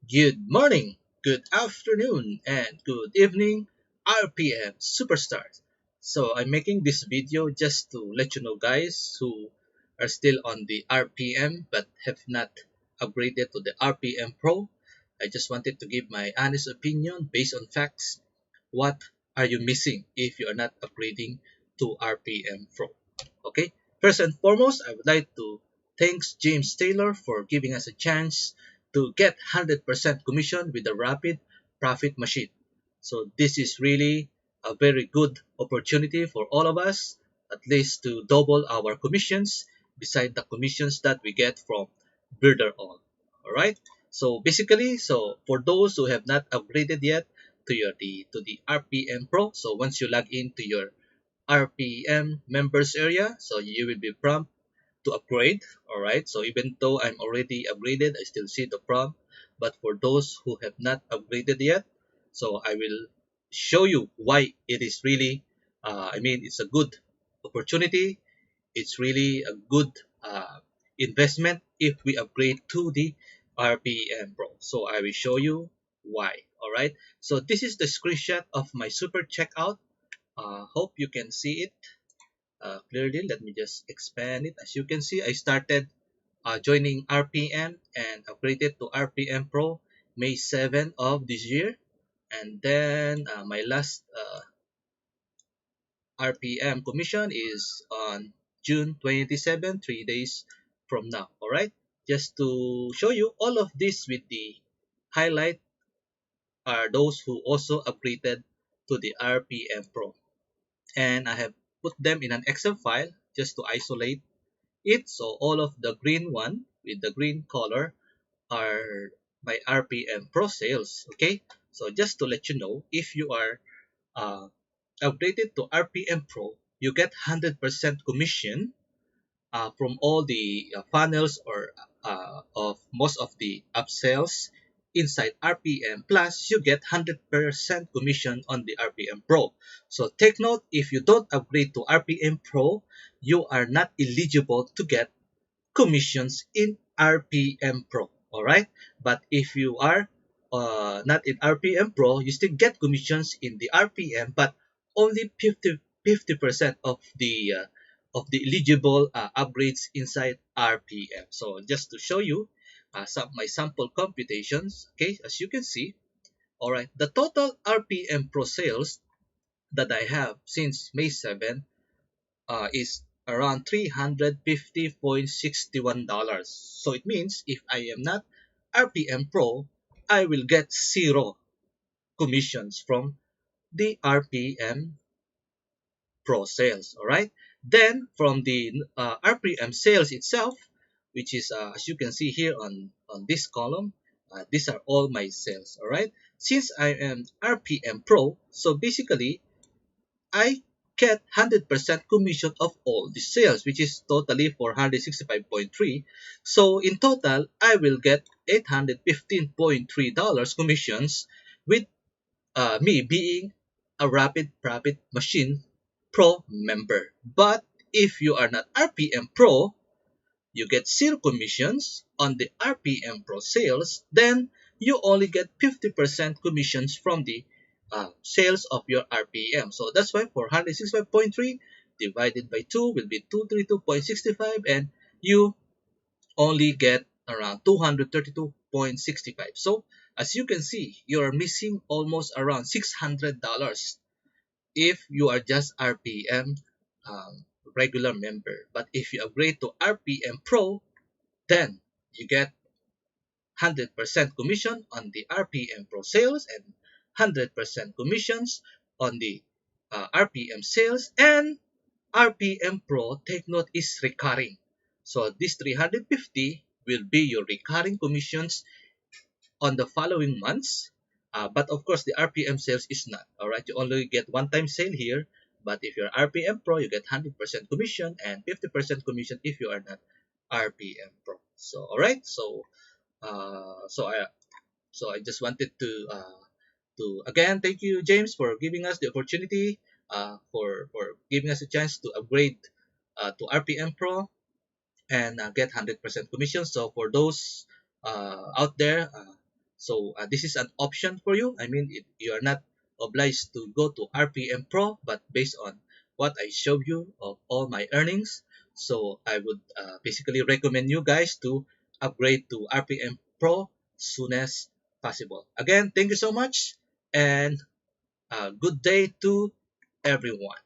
Good morning, good afternoon, and good evening, RPM superstars. So I'm making this video just to let you know guys who are still on the RPM but have not upgraded to the RPM Pro. I just wanted to give my honest opinion based on facts. What are you missing if you are not upgrading to RPM Pro? Okay, first and foremost, I would like to thank James Taylor for giving us a chance to get 100% commission with the rapid profit machine. So this is really a very good opportunity for all of us, at least to double our commissions beside the commissions that we get from Builder All. All right. So basically, so for those who have not upgraded yet to the RPM Pro, so once you log into your RPM members area, so you will be prompt to upgrade. All right, so even though I'm already upgraded, I still see the prompt. But for those who have not upgraded yet, so I will show you why it is really it's a good opportunity. It's really a good investment if we upgrade to the RPM Pro. So I will show you why. All right, so this is the screenshot of my super checkout. Hope you can see it clearly. Let me just expand it. As you can see, I started joining RPM and upgraded to RPM Pro May 7 of this year. And then my last RPM commission is on June 27, 3 days from now. All right. Just to show you all of this with the highlight are those who also upgraded to the RPM Pro. And I have put them in an Excel file just to isolate it. So all of the green one with the green color are my RPM Pro sales. Okay, so just to let you know, if you are uh, upgraded to RPM Pro, you get 100% commission from all the funnels or of most of the upsells inside RPM. Plus, you get 100% commission on the RPM Pro. So take note, if you don't upgrade to RPM Pro, you are not eligible to get commissions in RPM Pro. All right, but if you are not in RPM Pro, you still get commissions in the RPM, but only 50% of the eligible upgrades inside RPM. So just to show you some my sample computations, okay, as you can see, all right, the total RPM Pro sales that I have since May 7 is around $350.61. So it means if I am not RPM Pro, I will get zero commissions from the RPM Pro sales. All right. Then from the RPM sales itself, which is as you can see here on this column, these are all my sales. All right. Since I am RPM Pro, so basically I get 100% commission of all the sales, which is totally 465.3. So in total, I will get $815.3 commissions with me being a Rapid Profit Machine Pro member. But if you are not RPM Pro, you get zero commissions on the RPM Pro sales, then you only get 50% commissions from the sales of your RPM. So that's why 465.3 divided by 2 will be 232.65, and you only get around 232.65. So as you can see, you are missing almost around $600 if you are just RPM regular member. But if you upgrade to RPM Pro, then you get 100% commission on the RPM Pro sales and 100% commissions on the RPM sales, and RPM Pro, take note, is recurring. So this 350 will be your recurring commissions on the following months. But of course, the RPM sales is not. All right, you only get one-time sale here. But if you're RPM Pro, you get 100% commission and 50% commission if you are not RPM Pro. So all right, so uh, so I so I just wanted to again thank you, James, for giving us the opportunity, for giving us a chance to upgrade to RPM Pro and get 100% commission. So for those out there, So this is an option for you. I mean, you are not obliged to go to RPM Pro, but based on what I showed you of all my earnings, so I would basically recommend you guys to upgrade to RPM Pro soon as possible. Again, thank you so much, and good day to everyone.